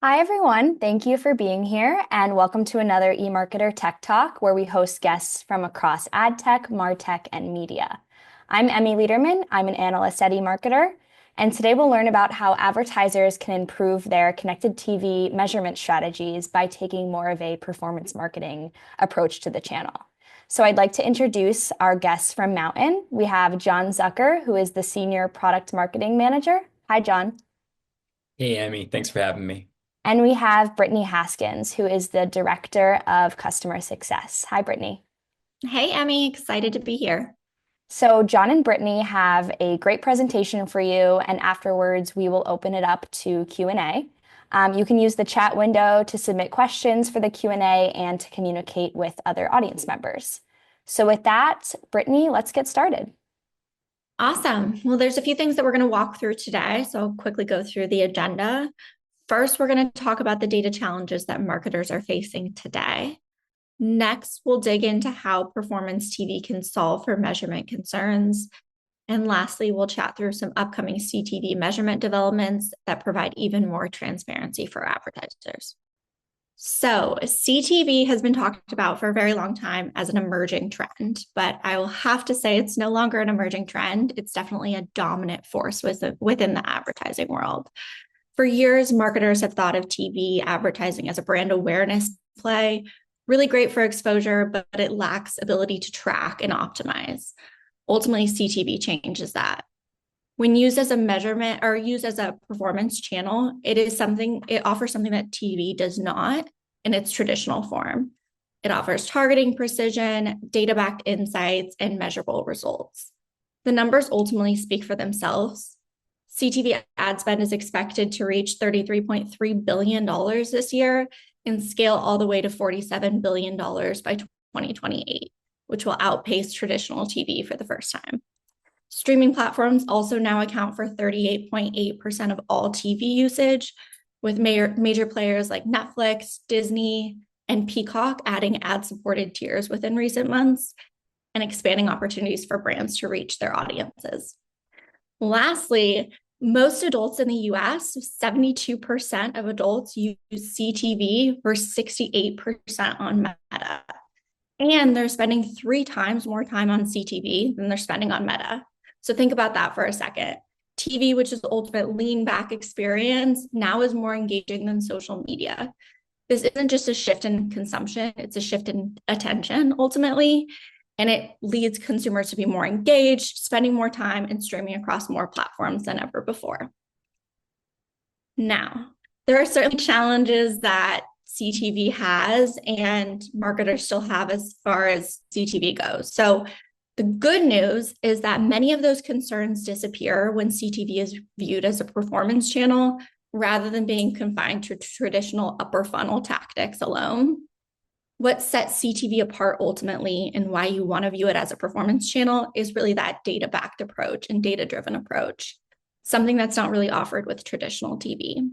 Hi, everyone. Thank you for being here, and welcome to another eMarketer Tech Talk, where we host guests from across ad tech, martech, and media. I'm Emmy Liederman. I'm an analyst at eMarketer, and today we'll learn about how advertisers can improve their connected TV measurement strategies by taking more of a performance marketing approach to the channel. So I'd like to introduce our guests from Mountain. We have John Zucker, who is the Senior Product Marketing Manager. Hi, John. Hey, Emmy, thanks for having me. And we have Brittany Haskins, who is the Director of Customer Success. Hi, Brittany. Hey, Emmy, excited to be here. So, John and Brittany have a great presentation for you, and afterwards we will open it up to Q&A. You can use the chat window to submit questions for the Q&A and to communicate with other audience members. So with that, Brittany, let's get started. Awesome. Well, there's a few things that we're going to walk through today, so I'll quickly go through the agenda. First, we're going to talk about the data challenges that marketers are facing today. Next, we'll dig into how performance TV can solve for measurement concerns. And lastly, we'll chat through some upcoming CTV measurement developments that provide even more transparency for advertisers. So CTV has been talked about for a very long time as an emerging trend, but I will have to say it's no longer an emerging trend. It's definitely a dominant force within the advertising world. For years, marketers have thought of TV advertising as a brand awareness play, really great for exposure, but it lacks ability to track and optimize. Ultimately, CTV changes that. When used as a measurement or used as a performance channel, it offers something that TV does not in its traditional form. It offers targeting precision, data-backed insights, and measurable results. The numbers ultimately speak for themselves. CTV ad spend is expected to reach $33.3 billion this year and scale all the way to $47 billion by 2028, which will outpace traditional TV for the first time. Streaming platforms also now account for 38.8% of all TV usage, with major players like Netflix, Disney, and Peacock adding ad-supported tiers within recent months and expanding opportunities for brands to reach their audiences. Lastly, most adults in the US, 72% of adults use CTV versus 68% on Meta. And they're spending 3 times more time on CTV than they're spending on Meta. So think about that for a second. TV, which is the ultimate lean back experience, now is more engaging than social media. This isn't just a shift in consumption, it's a shift in attention ultimately. And it leads consumers to be more engaged, spending more time and streaming across more platforms than ever before. Now, there are certainly challenges that CTV has and marketers still have as far as CTV goes. So the good news is that many of those concerns disappear when CTV is viewed as a performance channel rather than being confined to traditional upper funnel tactics alone. What sets CTV apart ultimately and why you want to view it as a performance channel is really that data-backed approach and data-driven approach, something that's not really offered with traditional TV.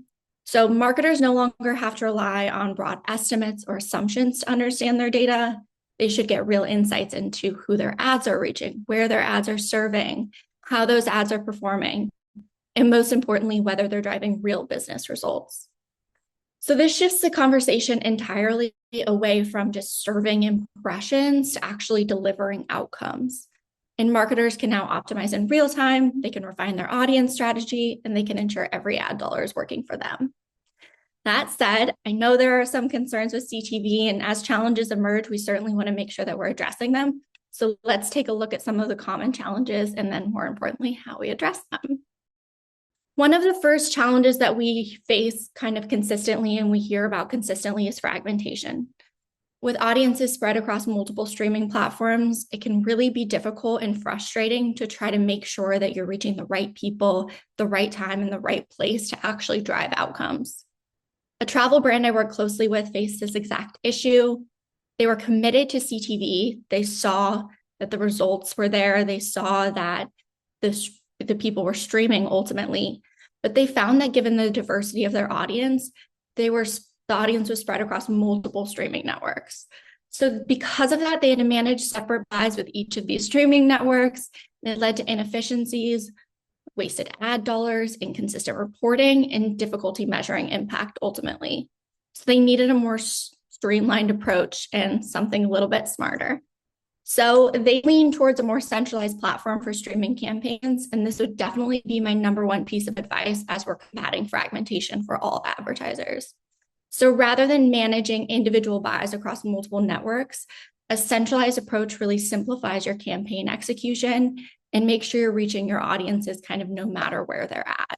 So marketers no longer have to rely on broad estimates or assumptions to understand their data. They should get real insights into who their ads are reaching, where their ads are serving, how those ads are performing, and most importantly, whether they're driving real business results. So this shifts the conversation entirely away from just serving impressions to actually delivering outcomes. And marketers can now optimize in real time, they can refine their audience strategy, and they can ensure every ad dollar is working for them. That said, I know there are some concerns with CTV, and as challenges emerge, we certainly want to make sure that we're addressing them. So let's take a look at some of the common challenges and then more importantly, how we address them. One of the first challenges that we face kind of consistently and we hear about consistently is fragmentation. With audiences spread across multiple streaming platforms, it can really be difficult and frustrating to try to make sure that you're reaching the right people, the right time, and the right place to actually drive outcomes. A travel brand I work closely with faced this exact issue. They were committed to CTV. They saw that the results were there. They saw that the people were streaming ultimately, but they found that given the diversity of their audience, the audience was spread across multiple streaming networks. So because of that, they had to manage separate buys with each of these streaming networks. It led to inefficiencies, wasted ad dollars, inconsistent reporting, and difficulty measuring impact ultimately. So they needed a more streamlined approach and something a little bit smarter. So they lean towards a more centralized platform for streaming campaigns, and this would definitely be my number one piece of advice as we're combating fragmentation for all advertisers. So rather than managing individual buys across multiple networks, a centralized approach really simplifies your campaign execution and makes sure you're reaching your audiences kind of no matter where they're at.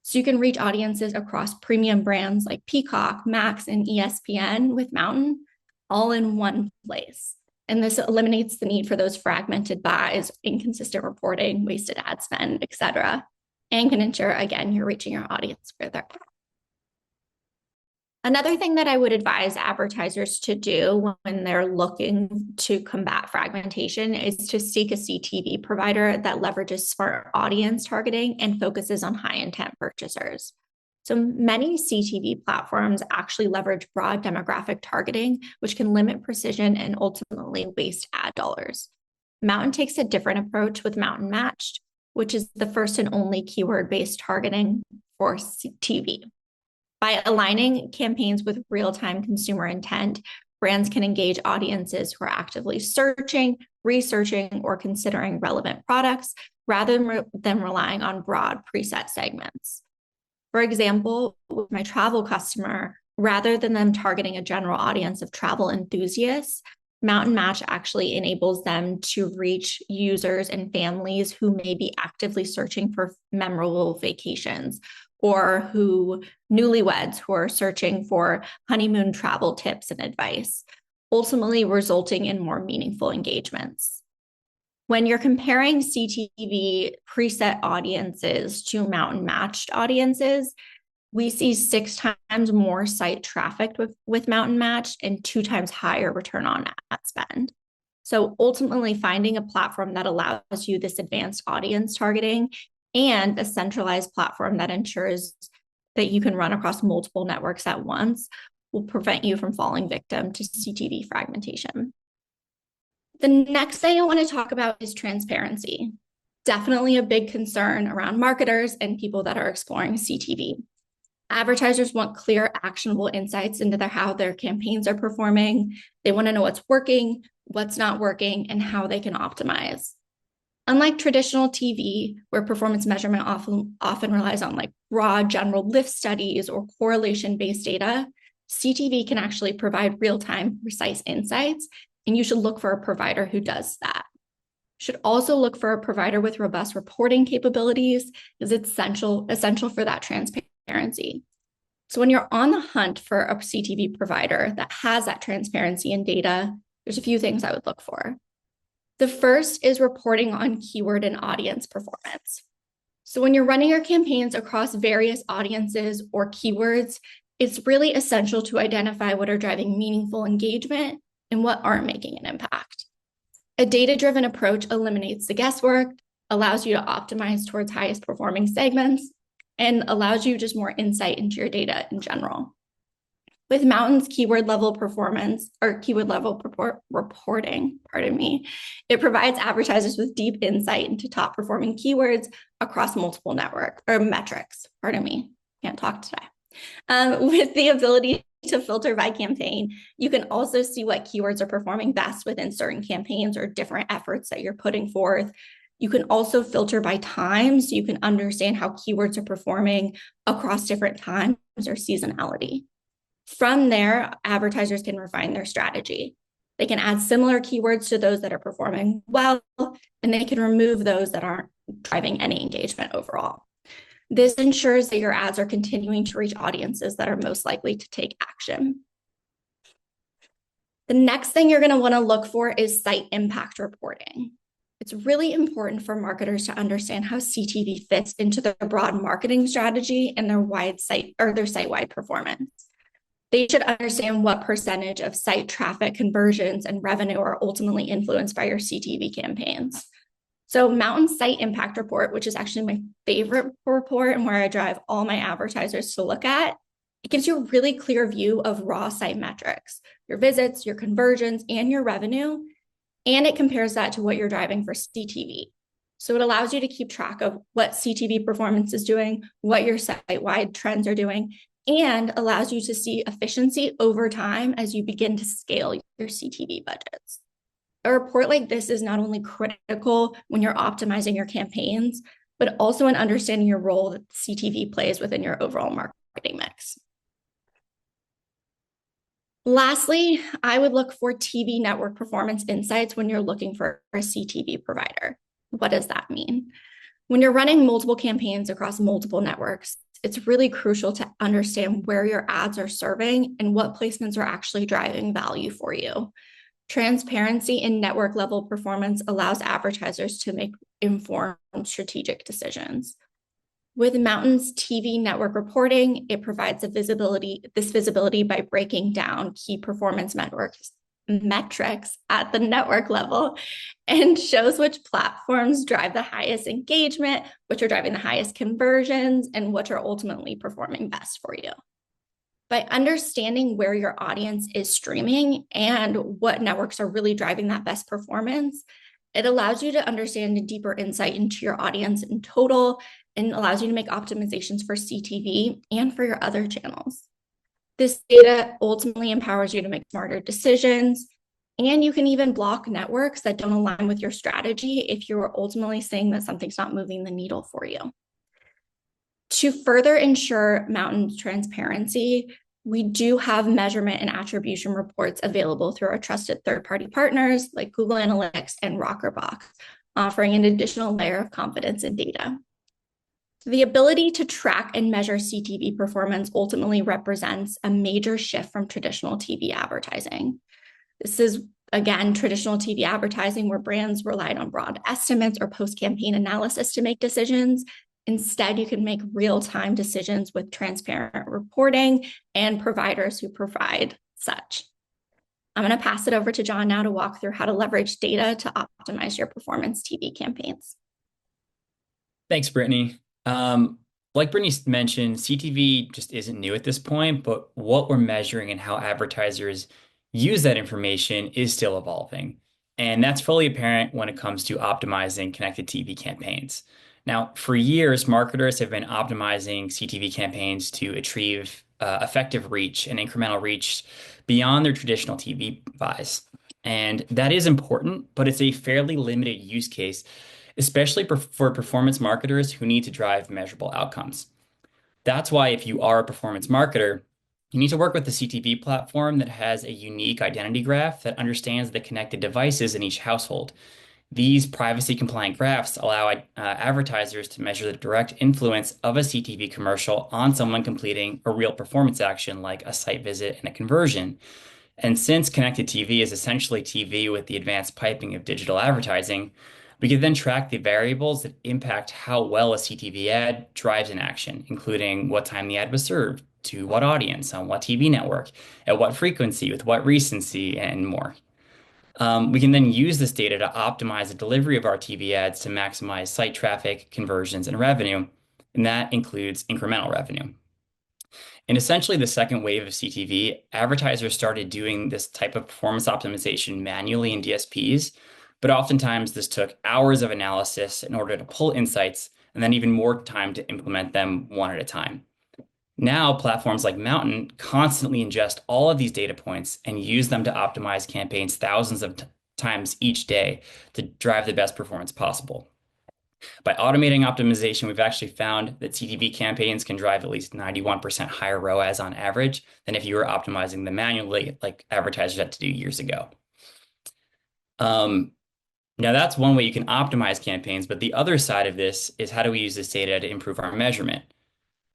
So you can reach audiences across premium brands like Peacock, Max, and ESPN with Mountain all in one place. And this eliminates the need for those fragmented buys, inconsistent reporting, wasted ad spend, et cetera, and can ensure, again, you're reaching your audience where they're at. Another thing that I would advise advertisers to do when they're looking to combat fragmentation is to seek a CTV provider that leverages smart audience targeting and focuses on high intent purchasers. So many CTV platforms actually leverage broad demographic targeting, which can limit precision and ultimately waste ad dollars. Mountain takes a different approach with Mountain Matched, which is the first and only keyword-based targeting for TV. By aligning campaigns with real-time consumer intent, brands can engage audiences who are actively searching, researching, or considering relevant products rather than relying on broad preset segments. For example, with my travel customer, rather than them targeting a general audience of travel enthusiasts, Mountain Match actually enables them to reach users and families who may be actively searching for memorable vacations, or newlyweds who are searching for honeymoon travel tips and advice, ultimately resulting in more meaningful engagements. When you're comparing CTV preset audiences to Mountain Matched audiences, we see 6 times more site traffic with Mountain Matched and 2 times higher return on ad spend. So ultimately finding a platform that allows you this advanced audience targeting and a centralized platform that ensures that you can run across multiple networks at once will prevent you from falling victim to CTV fragmentation. The next thing I want to talk about is transparency. Definitely a big concern around marketers and people that are exploring CTV. Advertisers want clear, actionable insights into how their campaigns are performing. They want to know what's working, what's not working, and how they can optimize. Unlike traditional TV, where performance measurement often relies on broad general lift studies or correlation-based data, CTV can actually provide real-time, precise insights, and you should look for a provider who does that. You should also look for a provider with robust reporting capabilities, because it's essential for that transparency. So when you're on the hunt for a CTV provider that has that transparency and data, there's a few things I would look for. The first is reporting on keyword and audience performance. So when you're running your campaigns across various audiences or keywords, it's really essential to identify what are driving meaningful engagement and what aren't making an impact. A data-driven approach eliminates the guesswork, allows you to optimize towards highest performing segments, and allows you just more insight into your data in general. With Mountain's keyword level performance or keyword level reporting, it provides advertisers with deep insight into top performing keywords across multiple metrics. Can't talk today. With the ability to filter by campaign, you can also see what keywords are performing best within certain campaigns or different efforts that you're putting forth. You can also filter by time, so you can understand how keywords are performing across different times or seasonality. From there, advertisers can refine their strategy. They can add similar keywords to those that are performing well, and they can remove those that aren't driving any engagement overall. This ensures that your ads are continuing to reach audiences that are most likely to take action. The next thing you're going to want to look for is site impact reporting. It's really important for marketers to understand how CTV fits into their broad marketing strategy and their site-wide performance. They should understand what percentage of site traffic, conversions, and revenue are ultimately influenced by your CTV campaigns. So Mountain Site Impact Report, which is actually my favorite report and where I drive all my advertisers to look at, it gives you a really clear view of raw site metrics, your visits, your conversions, and your revenue, and it compares that to what you're driving for CTV. So it allows you to keep track of what CTV performance is doing, what your site-wide trends are doing, and allows you to see efficiency over time as you begin to scale your CTV budgets. A report like this is not only critical when you're optimizing your campaigns, but also in understanding your role that CTV plays within your overall marketing mix. Lastly, I would look for TV network performance insights when you're looking for a CTV provider. What does that mean? When you're running multiple campaigns across multiple networks, it's really crucial to understand where your ads are serving and what placements are actually driving value for you. Transparency in network level performance allows advertisers to make informed strategic decisions. With Mountain's TV network reporting, it provides this visibility by breaking down key performance metrics at the network level and shows which platforms drive the highest engagement, which are driving the highest conversions, and which are ultimately performing best for you. By understanding where your audience is streaming and what networks are really driving that best performance, it allows you to understand a deeper insight into your audience in total and allows you to make optimizations for CTV and for your other channels. This data ultimately empowers you to make smarter decisions, and you can even block networks that don't align with your strategy if you're ultimately saying that something's not moving the needle for you. To further ensure Mountain's transparency, we do have measurement and attribution reports available through our trusted third-party partners like Google Analytics and Rockerbox, offering an additional layer of confidence in data. The ability to track and measure CTV performance ultimately represents a major shift from traditional TV advertising. This is, again, traditional TV advertising where brands relied on broad estimates or post-campaign analysis to make decisions. Instead, you can make real-time decisions with transparent reporting and providers who provide such. I'm going to pass it over to John now to walk through how to leverage data to optimize your performance TV campaigns. Thanks, Brittany. Like Brittany mentioned, CTV just isn't new at this point, but what we're measuring and how advertisers use that information is still evolving. And that's fully apparent when it comes to optimizing connected TV campaigns. Now, for years, marketers have been optimizing CTV campaigns to achieve effective reach and incremental reach beyond their traditional TV buys. And that is important, but it's a fairly limited use case, especially for performance marketers who need to drive measurable outcomes. That's why if you are a performance marketer, you need to work with a CTV platform that has a unique identity graph that understands the connected devices in each household. These privacy-compliant graphs allow advertisers to measure the direct influence of a CTV commercial on someone completing a real performance action like a site visit and a conversion. And since connected TV is essentially TV with the advanced piping of digital advertising, we can then track the variables that impact how well a CTV ad drives an action, including what time the ad was served, to what audience, on what TV network, at what frequency, with what recency, and more. We can then use this data to optimize the delivery of our TV ads to maximize site traffic, conversions, and revenue, and that includes incremental revenue. In essentially the second wave of CTV, advertisers started doing this type of performance optimization manually in DSPs, but oftentimes this took hours of analysis in order to pull insights and then even more time to implement them one at a time. Now, platforms like Mountain constantly ingest all of these data points and use them to optimize campaigns thousands of times each day to drive the best performance possible. By automating optimization, we've actually found that CTV campaigns can drive at least 91% higher ROAS on average than if you were optimizing them manually, like advertisers had to do years ago. Now, that's one way you can optimize campaigns, but the other side of this is how do we use this data to improve our measurement?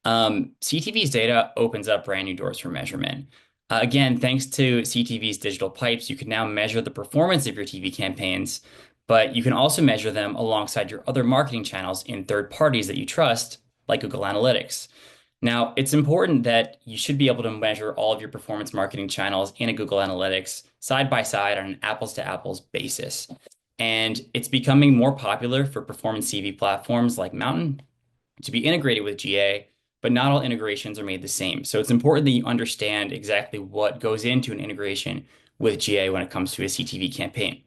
CTV's data opens up brand new doors for measurement. Again, thanks to CTV's digital pipes, you can now measure the performance of your TV campaigns, but you can also measure them alongside your other marketing channels in third parties that you trust, like Google Analytics. Now, it's important that you should be able to measure all of your performance marketing channels in a Google Analytics side by side on an apples to apples basis. And it's becoming more popular for performance TV platforms like Mountain to be integrated with GA, but not all integrations are made the same. So it's important that you understand exactly what goes into an integration with GA when it comes to a CTV campaign.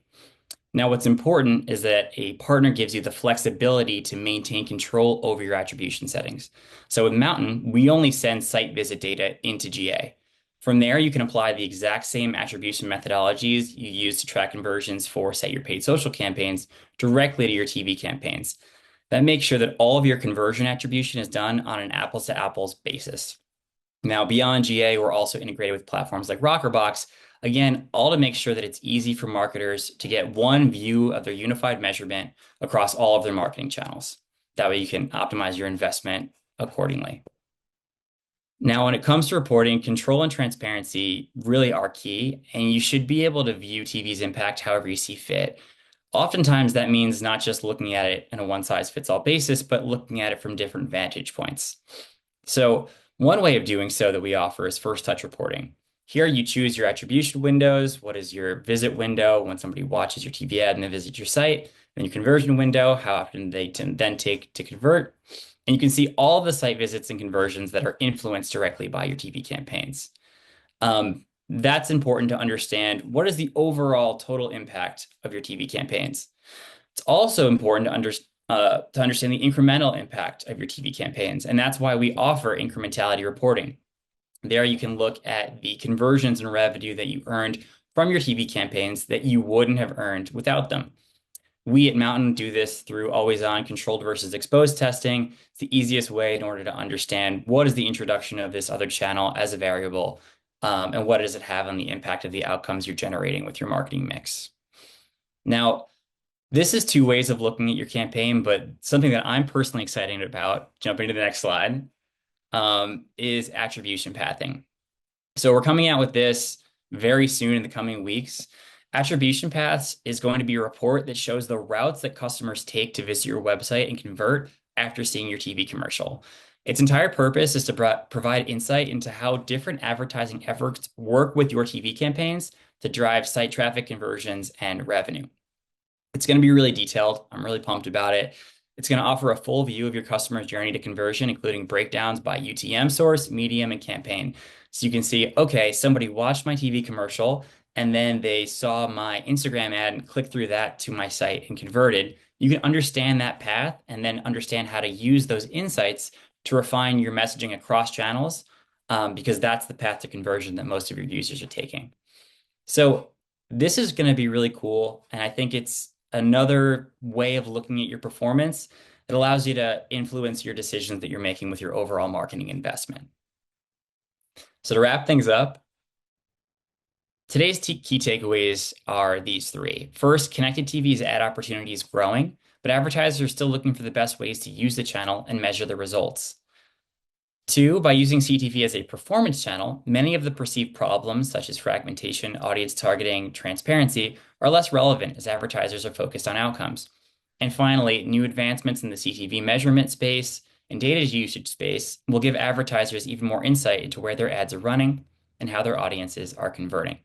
Now, what's important is that a partner gives you the flexibility to maintain control over your attribution settings. So with Mountain, we only send site visit data into GA. From there, you can apply the exact same attribution methodologies you use to track conversions for, say, your paid social campaigns directly to your TV campaigns. That makes sure that all of your conversion attribution is done on an apples to apples basis. Now, beyond GA, we're also integrated with platforms like Rockerbox, again, all to make sure that it's easy for marketers to get one view of their unified measurement across all of their marketing channels. That way you can optimize your investment accordingly. Now, when it comes to reporting, control and transparency really are key, and you should be able to view TV's impact however you see fit. Oftentimes, that means not just looking at it in a one-size-fits-all basis, but looking at it from different vantage points. So one way of doing so that we offer is first touch reporting. Here you choose your attribution windows. What is your visit window when somebody watches your TV ad and they visit your site? Then your conversion window, how often they then take to convert. And you can see all of the site visits and conversions that are influenced directly by your TV campaigns. That's important to understand. What is the overall total impact of your TV campaigns? It's also important to understand the incremental impact of your TV campaigns, and that's why we offer incrementality reporting. There you can look at the conversions and revenue that you earned from your TV campaigns that you wouldn't have earned without them. We at Mountain do this through always-on controlled versus exposed testing. It's the easiest way in order to understand what is the introduction of this other channel as a variable, and what does it have on the impact of the outcomes you're generating with your marketing mix. Now, this is two ways of looking at your campaign, but something that I'm personally excited about, jumping to the next slide, is attribution pathing. So we're coming out with this very soon in the coming weeks. Attribution paths is going to be a report that shows the routes that customers take to visit your website and convert after seeing your TV commercial. Its entire purpose is to provide insight into how different advertising efforts work with your TV campaigns to drive site traffic conversions and revenue. It's going to be really detailed. I'm really pumped about it. It's going to offer a full view of your customer's journey to conversion, including breakdowns by UTM source, medium, and campaign. So you can see, okay, somebody watched my TV commercial, and then they saw my Instagram ad and clicked through that to my site and converted. You can understand that path and then understand how to use those insights to refine your messaging across channels, because that's the path to conversion that most of your users are taking. So this is going to be really cool, and I think it's another way of looking at your performance that allows you to influence your decisions that you're making with your overall marketing investment. So to wrap things up, today's key takeaways are these three. First, connected TV's ad opportunity is growing, but advertisers are still looking for the best ways to use the channel and measure the results. Two, by using CTV as a performance channel, many of the perceived problems, such as fragmentation, audience targeting, transparency, are less relevant as advertisers are focused on outcomes. And finally, new advancements in the CTV measurement space and data usage space will give advertisers even more insight into where their ads are running and how their audiences are converting.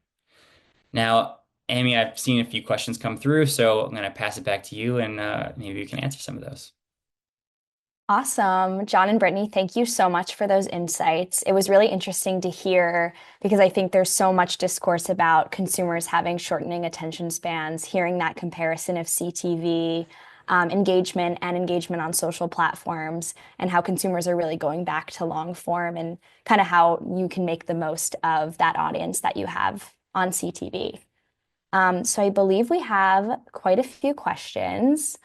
Now, Amy, I've seen a few questions come through, so I'm going to pass it back to you, and maybe you can answer some of those. Awesome. John and Brittany, thank you so much for those insights. It was really interesting to hear because I think there's so much discourse about consumers having shortening attention spans, hearing that comparison of CTV engagement and engagement on social platforms, and how consumers are really going back to long form and kind of how you can make the most of that audience that you have on CTV. So I believe we have quite a few questions.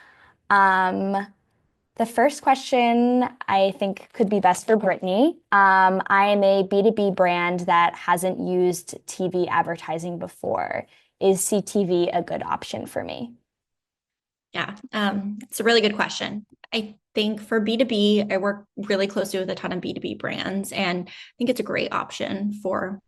The first question I think could be best for Brittany. I am a B2B brand that hasn't used TV advertising before. Is CTV a good option for me? Yeah, it's a really good question. I think for B2B, I work really closely with a ton of B2B brands, and I think it's a great option for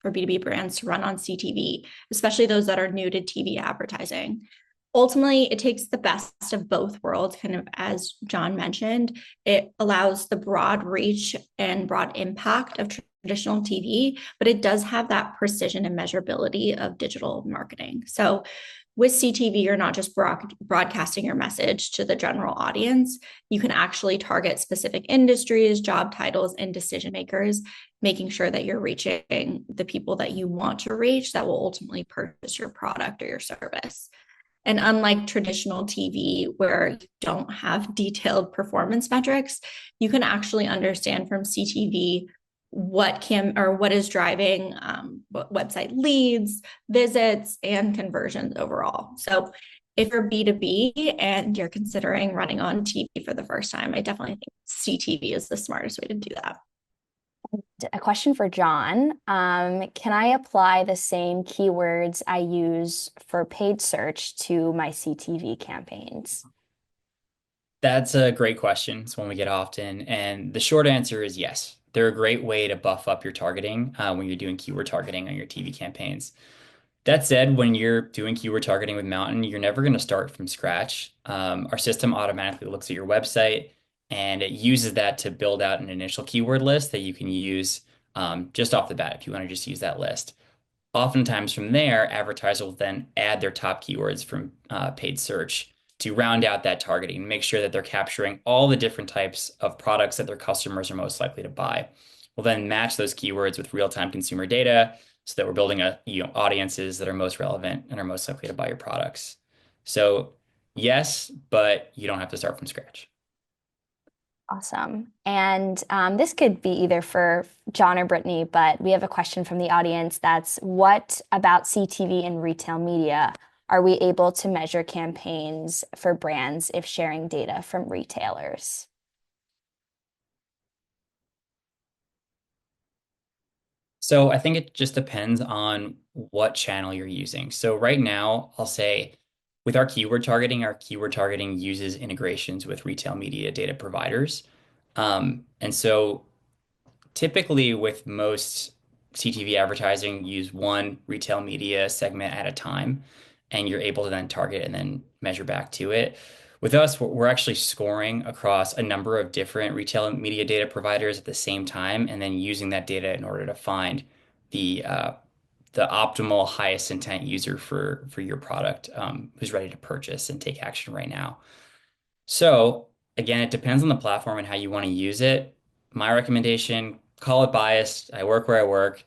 B2B brands to run on CTV, especially those that are new to TV advertising. Ultimately, it takes the best of both worlds, kind of as John mentioned. It allows the broad reach and broad impact of traditional TV, but it does have that precision and measurability of digital marketing. So with CTV, you're not just broadcasting your message to the general audience. You can actually target specific industries, job titles, and decision makers, making sure that you're reaching the people that you want to reach that will ultimately purchase your product or your service. And unlike traditional TV, where you don't have detailed performance metrics, you can actually understand from CTV what is driving website leads, visits, and conversions overall. So if you're B2B and you're considering running on TV for the first time, I definitely think CTV is the smartest way to do that. A question for John. Can I apply the same keywords I use for paid search to my CTV campaigns? That's a great question. It's one we get often. And the short answer is yes. They're a great way to buff up your targeting when you're doing keyword targeting on your TV campaigns. That said, when you're doing keyword targeting with Mountain, you're never going to start from scratch. Our system automatically looks at your website and it uses that to build out an initial keyword list that you can use just off the bat if you want to just use that list. Oftentimes from there, advertisers will then add their top keywords from paid search to round out that targeting and make sure that they're capturing all the different types of products that their customers are most likely to buy. We'll then match those keywords with real-time consumer data so that we're building audiences that are most relevant and are most likely to buy your products. So yes, but you don't have to start from scratch. Awesome. And this could be either for John or Brittany, but we have a question from the audience that's what about CTV and retail media? Are we able to measure campaigns for brands if sharing data from retailers? So I think it just depends on what channel you're using. So right now, I'll say with our keyword targeting uses integrations with retail media data providers. And so typically with most CTV advertising, use one retail media segment at a time, and you're able to then target and then measure back to it. With us, we're actually scoring across a number of different retail media data providers at the same time, and then using that data in order to find the uh, the optimal highest intent user for your product who's ready to purchase and take action right now. So again, it depends on the platform and how you want to use it. My recommendation, call it biased. I work where I work.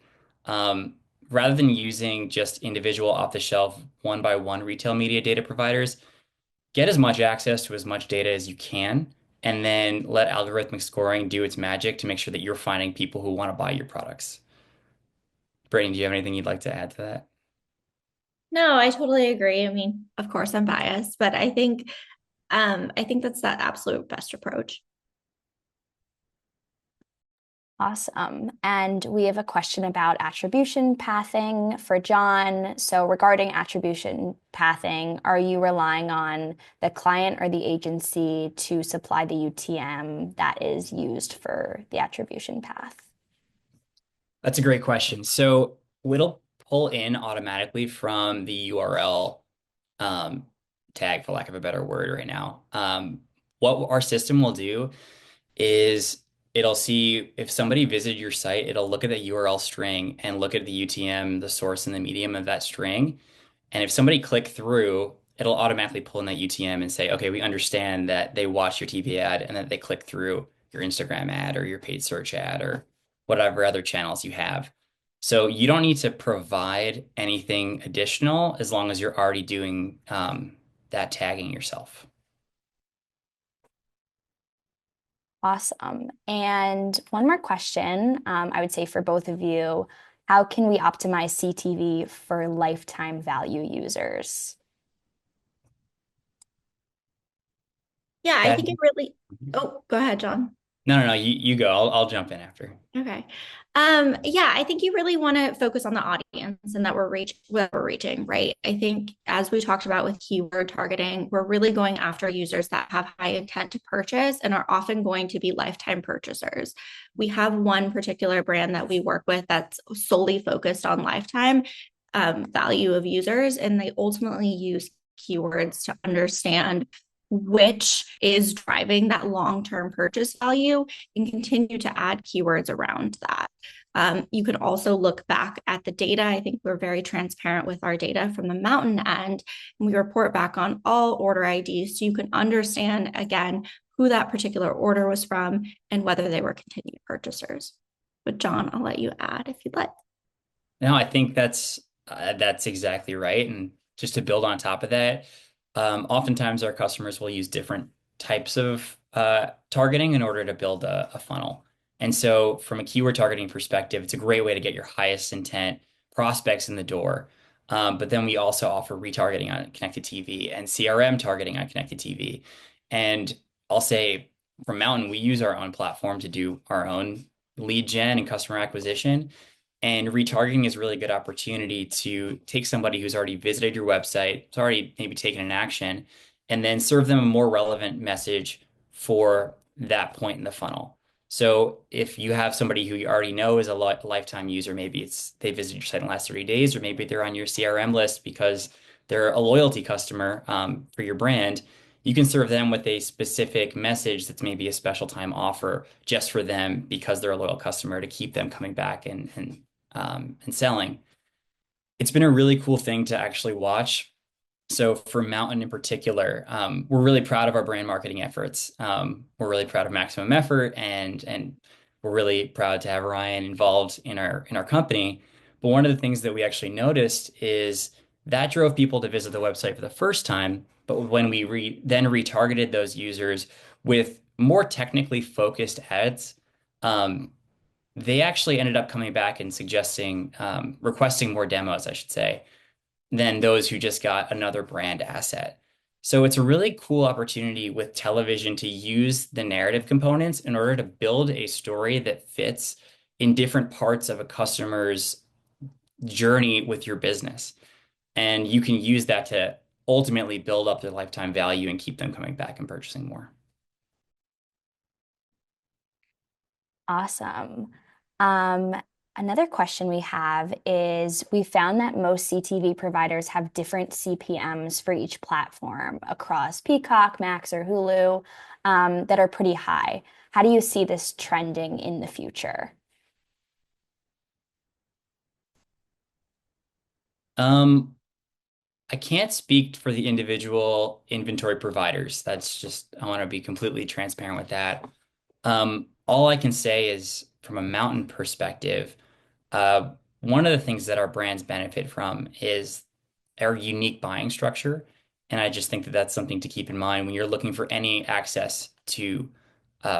Um, Rather than using just individual off-the-shelf one by one retail media data providers, get as much access to as much data as you can, and then let algorithmic scoring do its magic to make sure that you're finding people who want to buy your products. Brayden, do you have anything you'd like to add to that? No, I totally agree. I mean, of course I'm biased, but I think that's that absolute best approach. Awesome. And we have a question about attribution pathing for John. So regarding attribution pathing, are you relying on the client or the agency to supply the UTM that is used for the attribution path? That's a great question. So it'll pull in automatically from the URL um, tag, for lack of a better word, right now. What our system will do is it'll see if somebody visited your site, it'll look at the URL string and look at the UTM, the source and the medium of that string. And if somebody clicked through, it'll automatically pull in that UTM and say, okay, we understand that they watched your TV ad and that they clicked through your Instagram ad or your paid search ad or whatever other channels you have. So you don't need to provide anything additional as long as you're already doing that tagging yourself. Awesome. And one more question, I would say for both of you, how can we optimize CTV for lifetime value users? Yeah, I That, think it really, oh, go ahead, John. no, you go. I'll jump in after. Okay. Yeah, I think you really want to focus on the audience and that we're reaching, right? I think as we talked about with keyword targeting, we're really going after users that have high intent to purchase and are often going to be lifetime purchasers. We have one particular brand that we work with that's solely focused on lifetime value of users, and they ultimately use keywords to understand which is driving that long-term purchase value and continue to add keywords around that. You can also look back at the data. I think we're very transparent with our data from the Mountain end, and we report back on all order IDs so you can understand, again, who that particular order was from and whether they were continued purchasers. But John, I'll let you add if you'd like. No, I think that's exactly right. And just to build on top of that, oftentimes our customers will use different types of targeting in order to build a funnel. And so, from a keyword targeting perspective, it's a great way to get your highest intent prospects in the door. But then we also offer retargeting on connected TV and CRM targeting on connected TV. And I'll say from Mountain, we use our own platform to do our own lead gen and customer acquisition. And retargeting is a really good opportunity to take somebody who's already visited your website, who's already maybe taken an action, and then serve them a more relevant message for that point in the funnel. So if you have somebody who you already know is a lifetime user, maybe they visited your site in the last 30 days, or maybe they're on your CRM list because they're a loyalty customer for your brand, you can serve them with a specific message that's maybe a special time offer just for them because they're a loyal customer to keep them coming back and selling. It's been a really cool thing to actually watch. So for Mountain in particular, we're really proud of our brand marketing efforts. We're really proud of Maximum Effort, and we're really proud to have Ryan involved in our company. But one of the things that we actually noticed is that drove people to visit the website for the first time. But when we then retargeted those users with more technically focused ads, they actually ended up coming back and suggesting, requesting more demos, I should say, than those who just got another brand asset. So it's a really cool opportunity with television to use the narrative components in order to build a story that fits in different parts of a customer's journey with your business. And you can use that to ultimately build up their lifetime value and keep them coming back and purchasing more. Awesome. Um, Another question we have is we found that most CTV providers have different CPMs for each platform across Peacock, Max, or Hulu that are pretty high. How do you see this trending in the future? I can't speak for the individual inventory providers. I want to be completely transparent with that. All I can say is from a Mountain perspective, one of the things that our brands benefit from is our unique buying structure. And I just think that that's something to keep in mind when you're looking for any access to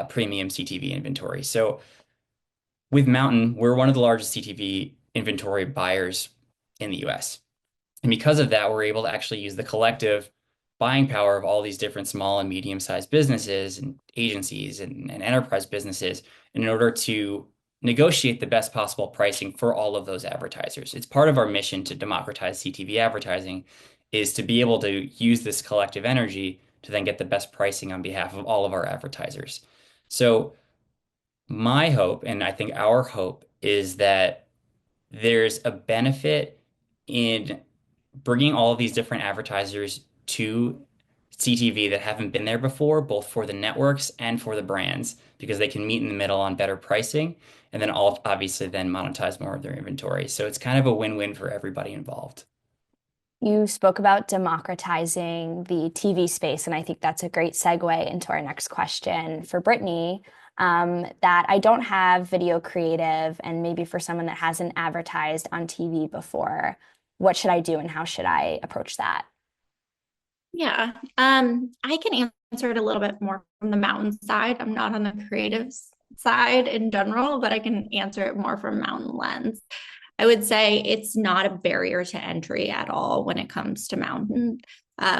premium CTV inventory. So with Mountain, we're one of the largest CTV inventory buyers in the US. And because of that, we're able to actually use the collective buying power of all these different small and medium-sized businesses and agencies and enterprise businesses in order to negotiate the best possible pricing for all of those advertisers. It's part of our mission to democratize CTV advertising is to be able to use this collective energy to then get the best pricing on behalf of all of our advertisers. So my hope, and I think our hope, is that there's a benefit in bringing all of these different advertisers to CTV that haven't been there before, both for the networks and for the brands, because they can meet in the middle on better pricing and then all obviously then monetize more of their inventory. So it's kind of a win-win for everybody involved. You spoke about democratizing the TV space, and I think that's a great segue into our next question for Brittany. That I don't have video creative, and maybe for someone that hasn't advertised on TV before, what should I do and how should I approach that? Yeah, I can answer it a little bit more from the Mountain side. I'm not on the creative side in general, but I can answer it more from Mountain lens. I would say it's not a barrier to entry at all when it comes to Mountain.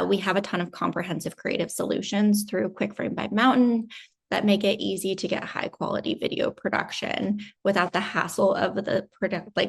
We have a ton of comprehensive creative solutions through QuickFrame by Mountain that make it easy to get high quality video production without the hassle of the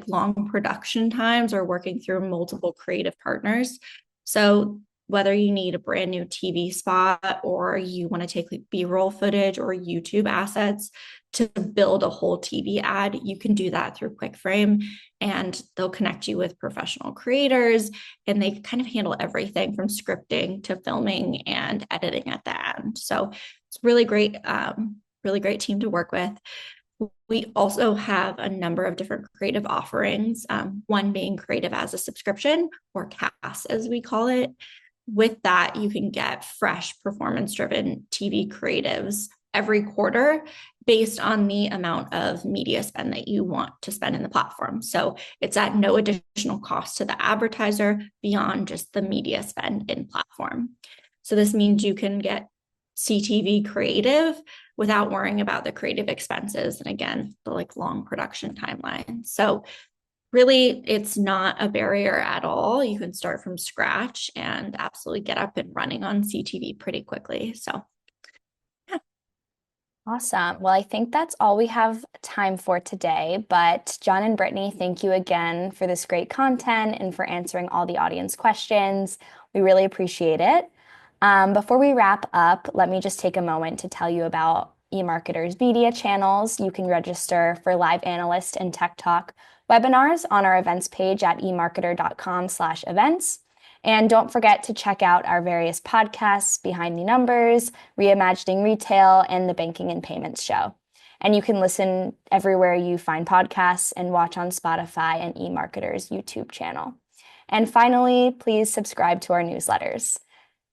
long production times or working through multiple creative partners. So whether you need a brand new TV spot or you want to take B-roll footage or YouTube assets to build a whole TV ad, you can do that through QuickFrame, and they'll connect you with professional creators, and they kind of handle everything from scripting to filming and editing at the end. So it's really great team to work with. We also have a number of different creative offerings, one being creative as a subscription, or CAS as we call it. With that, you can get fresh performance-driven TV creatives every quarter based on the amount of media spend that you want to spend in the platform. So it's at no additional cost to the advertiser beyond just the media spend in platform. So this means you can get CTV creative without worrying about the creative expenses. And again, the like long production timeline. So really, it's not a barrier at all. You can start from scratch and absolutely get up and running on CTV pretty quickly. So Awesome. Well, I think that's all we have time for today. But John and Brittany, thank you again for this great content and for answering all the audience questions. We really appreciate it. Before we wrap up, let me just take a moment to tell you about eMarketer's media channels. You can register for live analyst and tech talk webinars on our events page at emarketer.com/events. And don't forget to check out our various podcasts, Behind the Numbers, Reimagining Retail, and the Banking and Payments Show. And you can listen everywhere you find podcasts and watch on Spotify and eMarketer's YouTube channel. And finally, please subscribe to our newsletters.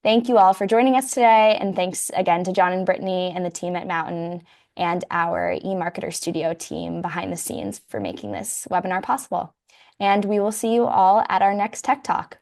Thank you all for joining us today. And thanks again to John and Brittany and the team at Mountain and our eMarketer Studio team behind the scenes for making this webinar possible. And we will see you all at our next Tech Talk.